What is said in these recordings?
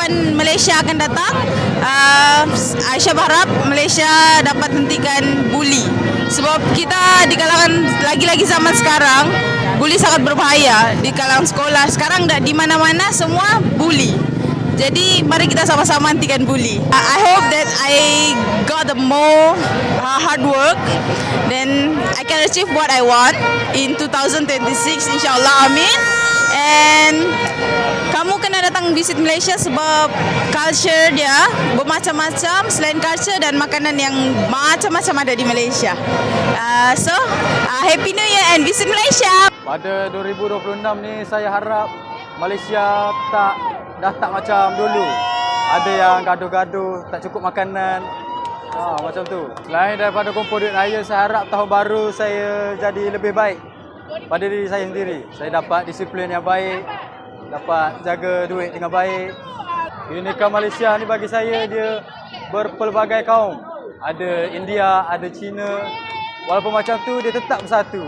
depan Malaysia akan datang, Aisyah berharap Malaysia dapat hentikan buli. Sebab kita di kalangan, lagi-lagi zaman sekarang, buli sangat berbahaya di kalangan sekolah. Sekarang di mana-mana semua buli. Jadi mari kita sama-sama hentikan buli. I hope that I got the more hard work, then I can achieve what I want in 2026, insyaAllah, amin. And kamu kena datang visit Malaysia sebab culture dia bermacam-macam. Selain culture dan makanan yang macam-macam ada di Malaysia. So, Happy New Year and visit Malaysia. Pada 2026 ni saya harap Malaysia dah tak macam dulu. Ada yang gaduh-gaduh, tak cukup makanan. Macam tu. Selain daripada kumpul duit raya, saya harap tahun baru saya jadi lebih baik pada diri saya sendiri. Saya dapat disiplin yang baik, dapat jaga duit dengan baik. Keunikan Malaysia ni bagi saya, dia berpelbagai kaum. Ada India, ada Cina. Walaupun macam tu, dia tetap bersatu.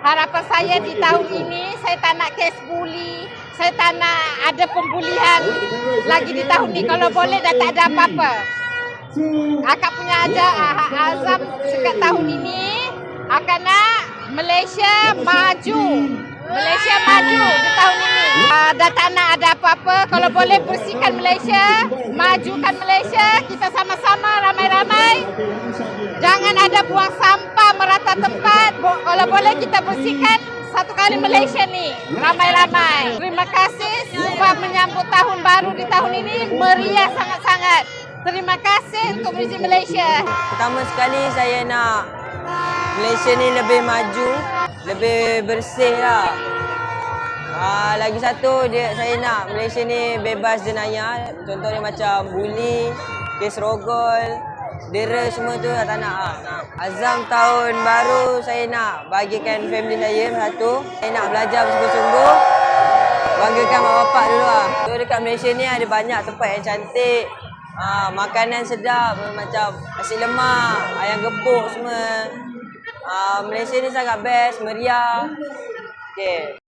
Harapan saya di tahun ini, saya tak nak kes buli, saya tak nak ada pembulian lagi di tahun ini. Kalau boleh dah tak ada apa-apa. Akak punya azam sekat tahun ini, akak nak Malaysia maju. Malaysia maju di tahun ini. Dah tak nak ada apa-apa. Kalau boleh bersihkan Malaysia, majukan Malaysia, kita sama-sama ramai-ramai. Jangan ada buang sampah merata tempat. Kalau boleh kita bersihkan satu kali Malaysia ni, ramai-ramai. Terima kasih sebab menyambut tahun baru di tahun ini meriah sangat-sangat. Terima kasih untuk Muzik Malaysia. Pertama sekali saya nak Malaysia ni lebih maju, lebih bersih lah. Lagi satu, saya nak Malaysia ni bebas jenayah. Contohnya macam buli, kes rogol, dera, semua tu tak nak. Azam tahun baru saya nak bagikan family saya satu. Saya nak belajar bersungguh-sungguh, banggakan mak bapak dulu lah. So, dekat Malaysia ni ada banyak tempat yang cantik. Makanan sedap macam nasi lemak, ayam gepuk semua. Malaysia ni sangat best, meriah. Okay.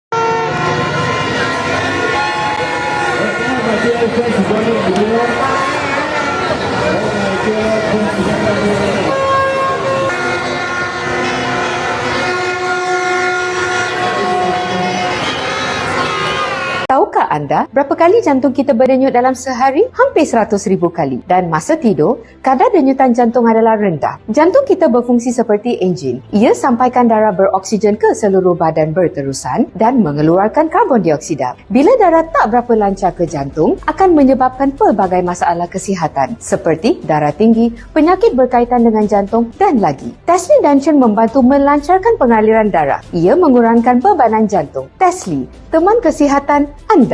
Tahukah anda berapa kali jantung kita berdenyut dalam sehari? Hampir 100,000 kali. Dan masa tidur, kadar denyutan jantung adalah rendah. Jantung kita berfungsi seperti enjin. Ia sampaikan darah beroksigen ke seluruh badan berterusan dan mengeluarkan karbon dioksida. Bila darah tak berapa lancar ke jantung, akan menyebabkan pelbagai masalah kesihatan seperti darah tinggi, penyakit berkaitan dengan jantung dan lagi. Tesli Dungeon membantu melancarkan pengaliran darah. Ia mengurangkan bebanan jantung. Tesli, teman kesihatan anda.